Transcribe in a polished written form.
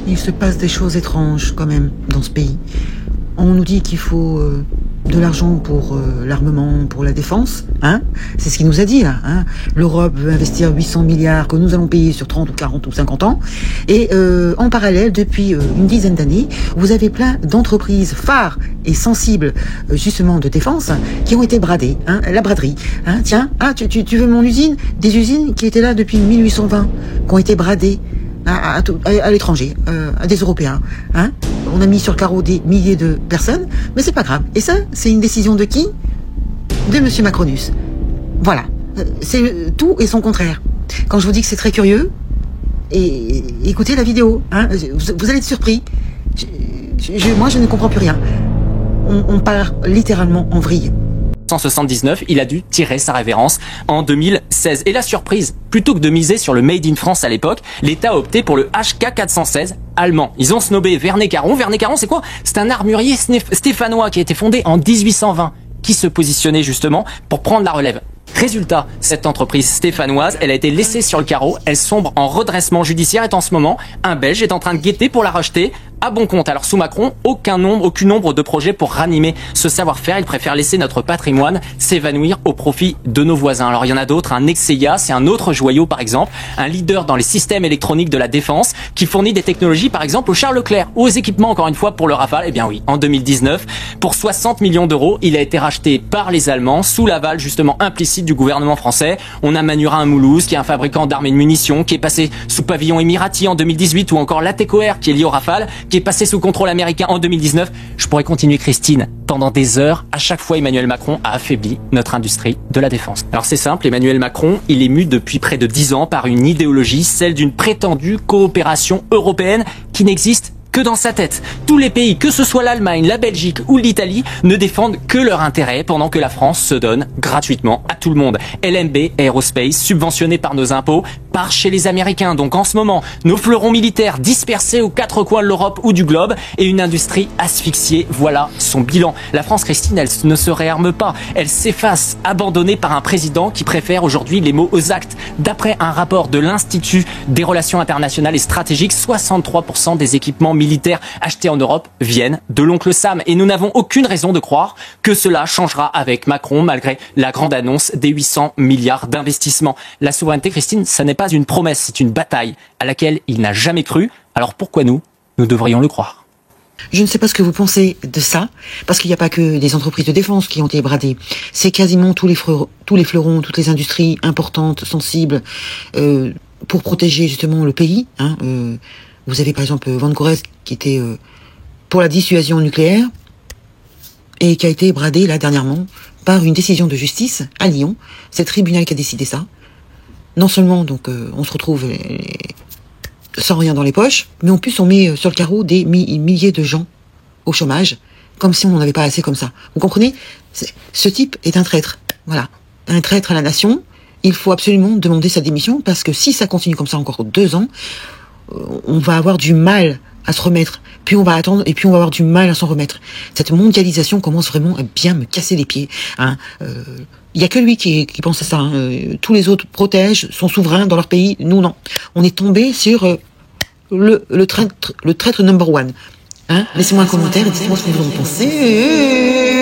Il se passe des choses étranges quand même dans ce pays. On nous dit qu'il faut de l'argent pour l'armement, pour la défense. Hein, c'est ce qu'il nous a dit là. Hein. L'Europe veut investir 800 milliards que nous allons payer sur 30 ou 40 ou 50 ans. Et en parallèle, depuis une dizaine d'années, vous avez plein d'entreprises phares et sensibles justement de défense qui ont été bradées. Hein, la braderie. Hein, tiens, tu veux mon usine? Des usines qui étaient là depuis 1820, qui ont été bradées à l'étranger, à des Européens. Hein. On a mis sur le carreau des milliers de personnes, mais c'est pas grave. Et ça, c'est une décision de qui? De Monsieur Macronus. Voilà. C'est tout et son contraire. Quand je vous dis que c'est très curieux, et écoutez la vidéo. Hein, vous allez être surpris. Moi, je ne comprends plus rien. On part littéralement en vrille. 1979, il a dû tirer sa révérence en 2016. Et la surprise, plutôt que de miser sur le Made in France à l'époque, l'État a opté pour le HK416 allemand. Ils ont snobé Wernet-Caron. Wernet-Caron, c'est quoi? C'est un armurier stéphanois qui a été fondé en 1820, qui se positionnait justement pour prendre la relève. Résultat, cette entreprise stéphanoise, elle a été laissée sur le carreau, elle sombre en redressement judiciaire et en ce moment, un Belge est en train de guetter pour la racheter à bon compte. Alors sous Macron, aucun nombre de projets pour ranimer ce savoir-faire. Il préfère laisser notre patrimoine s'évanouir au profit de nos voisins. Alors il y en a d'autres, un Nexeya, c'est un autre joyau par exemple, un leader dans les systèmes électroniques de la défense qui fournit des technologies par exemple au Charles Leclerc ou aux équipements encore une fois pour le Rafale. Eh bien oui, en 2019, pour 60 millions d'euros, il a été racheté par les Allemands sous l'aval justement implicite du gouvernement français. On a Manurin à Moulouse qui est un fabricant d'armes et de munitions qui est passé sous pavillon émirati en 2018 ou encore l'Atecoer qui est lié au Rafale qui est passé sous contrôle américain en 2019. Je pourrais continuer Christine pendant des heures. À chaque fois, Emmanuel Macron a affaibli notre industrie de la défense. Alors c'est simple, Emmanuel Macron, il est mu depuis près de 10 ans par une idéologie, celle d'une prétendue coopération européenne qui n'existe que dans sa tête. Tous les pays, que ce soit l'Allemagne, la Belgique ou l'Italie, ne défendent que leur intérêt pendant que la France se donne gratuitement à tout le monde. LMB Aerospace, subventionné par nos impôts, part chez les Américains. Donc en ce moment, nos fleurons militaires dispersés aux quatre coins de l'Europe ou du globe et une industrie asphyxiée. Voilà son bilan. La France, Christine, elle ne se réarme pas. Elle s'efface, abandonnée par un président qui préfère aujourd'hui les mots aux actes. D'après un rapport de l'Institut des relations internationales et stratégiques, 63% des équipements militaires achetés en Europe viennent de l'oncle Sam. Et nous n'avons aucune raison de croire que cela changera avec Macron, malgré la grande annonce des 800 milliards d'investissements. La souveraineté, Christine, ça n'est pas une promesse, c'est une bataille à laquelle il n'a jamais cru. Alors pourquoi nous devrions le croire? Je ne sais pas ce que vous pensez de ça, parce qu'il n'y a pas que des entreprises de défense qui ont été bradées. C'est quasiment tous les fleurons, toutes les industries importantes, sensibles, pour protéger justement le pays. Hein, vous avez par exemple Van Corest qui était pour la dissuasion nucléaire et qui a été bradé là dernièrement par une décision de justice à Lyon. C'est le tribunal qui a décidé ça. Non seulement donc on se retrouve sans rien dans les poches, mais en plus on met sur le carreau des milliers de gens au chômage, comme si on n'en avait pas assez comme ça. Vous comprenez? Ce type est un traître. Voilà, un traître à la nation. Il faut absolument demander sa démission parce que si ça continue comme ça encore 2 ans, on va avoir du mal à se remettre, puis on va attendre, et puis on va avoir du mal à s'en remettre. Cette mondialisation commence vraiment à bien me casser les pieds. Hein. Il y a que lui qui pense à ça. Hein. Tous les autres protègent, sont souverains dans leur pays. Nous, non. On est tombé sur le traître number one. Hein. Laissez-moi un commentaire et dites-moi ce que vous en pensez.